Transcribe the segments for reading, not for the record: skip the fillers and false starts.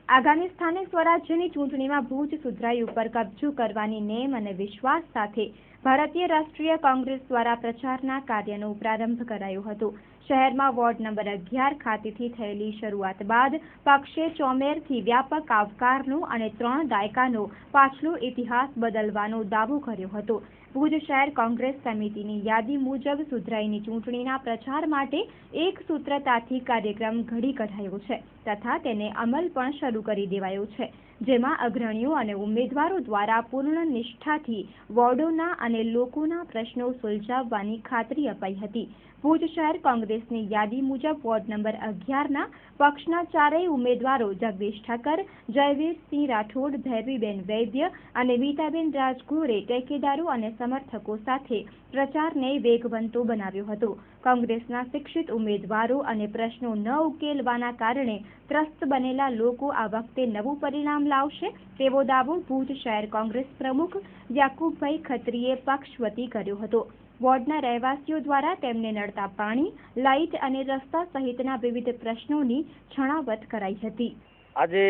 આગામી સ્થાનિક સ્વરાજ્યની ચૂંટણીમાં ભુજ સુધરાઈ ઉપર કબજો કરવાની નેમ અને વિશ્વાસ સાથે ભારતીય રાષ્ટ્રીય કોંગ્રેસ દ્વારા પ્રચારના કાર્યનો પ્રારંભ કરાયો હતો. શહેરમાં વોર્ડ નંબર 11 ખાતેથી થયેલી શરૂઆત બાદ પક્ષે ચોમેરથી વ્યાપક આવકારનો અને 3 દાયકાનો પાછલો ઇતિહાસ બદલવાનો દાવો કર્યો હતો. ભુજ શહેર કોંગ્રેસ સમિતિની યાદી મુજબ સુધરાઈની ચૂંટણીના પ્રચાર માટે એક સૂત્રતાથી કાર્યક્રમ ઘડી કઢાયો છે તથા તેને અમલ પણ શરૂ કરી દેવાયો છે, જેમાં અગ્રણીઓ અને ઉમેદવારો દ્વારા પૂર્ણ નિષ્ઠાથી વોર્ડોના અને લોકોના પ્રશ્નો સુલઝાવવાની ખાતરી અપાઈ હતી. ભુજ શહેર કોંગ્રેસની યાદી મુજબ વોર્ડ નંબર 11ના પક્ષના ચારેય ઉમેદવારો જગદીશ ઠક્કર, જયવીરસિંહ રાઠોડ, ભૈરવીબેન વૈદ્ય અને મીતાબેન રાજગોરે ટેકેદારો અને સમર્થકો સાથે પ્રચારને વેગવંતો બનાવ્યો હતો. કોંગ્રેસના શિક્ષિત ઉમેદવારો અને પ્રશ્નો ન ઉકેલવાના કારણે ત્રસ્ત બનેલા લોકો આ વખતે નવું પરિણામ લાવશે તેવો દાવો ભુજ શહેર કોંગ્રેસ પ્રમુખ યાકુબભાઈ ખત્રીએ પક્ષ વતી કર્યો હતો. વોર્ડના રહેવાસીઓ દ્વારા તેમને નડતા પાણી, લાઇટ અને રસ્તા સહિતના વિવિધ પ્રશ્નોની છણાવટ કરાઈ હતી. આજે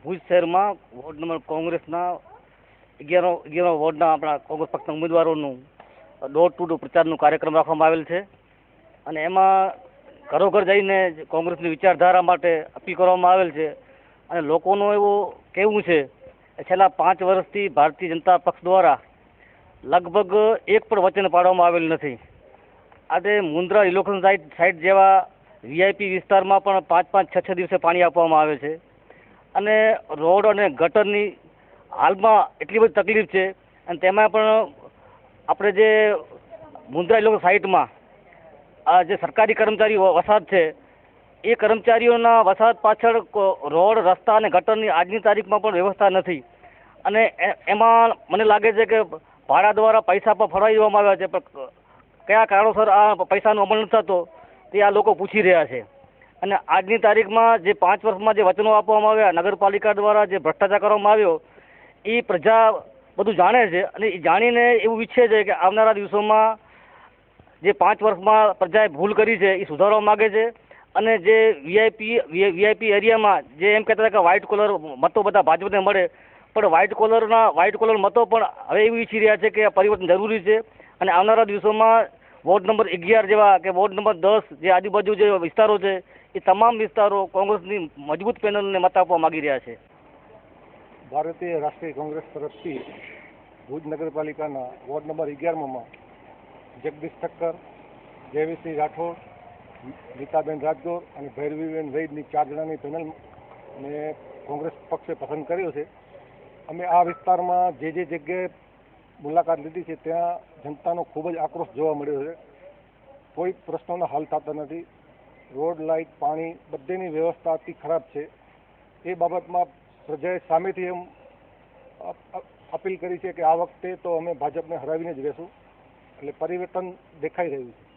ભુજ શહેરમાં વોર્ડ નંબર કોંગ્રેસના 11 વોર્ડના આપણા કોંગ્રેસ પક્ષના ઉમેદવારોનું ડોર ટુ ડોર પ્રચારનો કાર્યક્રમ રાખવામાં આવેલ છે અને એમાં ઘરોઘર જઈને કોંગ્રેસની વિચારધારા માટે અપીલ કરવામાં આવેલ છે અને લોકોનું એવું કહેવું છે કે છેલ્લા 5 વર્ષથી ભારતીય જનતા પક્ષ દ્વારા લગભગ એક પણ વચન પાડવામાં આવેલ નથી. આજે મુન્દ્રા રિલોકેશન સાઇટ જેવા વીઆઈપી વિસ્તારમાં પણ 5-5, 6-6 દિવસે પાણી આપવામાં આવે છે અને રોડ અને ગટરની હાલમાં એટલી બધી તકલીફ છે અને તેમાં પણ આપણે જે મુન્દ્રા રિલોકેશન સાઇટમાં આ જે સરકારી કર્મચારીઓ વસાહત છે એ કર્મચારીઓના વસાહત પાછળ રોડ, રસ્તા અને ગટરની આજની તારીખમાં પણ વ્યવસ્થા નથી અને એમાં મને લાગે છે કે ભાડા દ્વારા પૈસા પણ ફળવાઈ દેવામાં આવ્યા છે, પણ કયા કારણોસર આ પૈસાનો અમલ નથી થતો તે આ લોકો પૂછી રહ્યા છે. અને આજની તારીખમાં જે 5 વર્ષમાં જે વચનો આપવામાં આવ્યા, નગરપાલિકા દ્વારા જે ભ્રષ્ટાચાર કરવામાં આવ્યો એ પ્રજા બધું જાણે છે અને એ જાણીને એવું ઈચ્છે છે કે આવનારા દિવસોમાં જે 5 વર્ષમાં પ્રજાએ ભૂલ કરી છે એ સુધારવા માગે છે અને જે વીઆઈપી એરિયામાં જે એમ કહેતા હતા કે વ્હાઇટ કોલર મતો બધા ભાજપને મળે, પણ વ્હાઇટ કોલર મતો પણ હવે એવું ઈચ્છી રહ્યા છે કે પરિવર્તન જરૂરી છે અને આવનારા દિવસોમાં વોર્ડ નંબર 11 જેવા કે વોર્ડ નંબર 10 જે આજુબાજુ જે વિસ્તારો છે એ તમામ વિસ્તારો કોંગ્રેસની મજબૂત પેનલને મત આપવા માગી રહ્યા છે. ભારતીય રાષ્ટ્રીય કોંગ્રેસ તરફથી ભુજ નગરપાલિકાના વોર્ડ નંબર 11માં જગદીશ ઠક્કર, જયવીરસિંહ રાઠોડ, નીતાબેન રાજગોર અને ભૈરવીબેન વૈદની 4 જણાની પેનલને કોંગ્રેસ પક્ષે પસંદ કર્યો છે. અમે આ વિસ્તારમાં જે જગ્યાએ મુલાકાત લીધી છે ત્યાં જનતાનો ખૂબ જ આક્રોશ જોવા મળ્યો છે. કોઈ પ્રશ્નોના હલ થતા નથી. રોડ, લાઇટ, પાણી બધેની વ્યવસ્થા અતિ ખરાબ છે. એ બાબતમાં પ્રજાએ સામેથી એમ અપીલ કરી છે કે આ વખતે તો અમે ભાજપને હરાવીને જ રહેશું, એટલે પરિવર્તન દેખાઈ રહ્યું છે.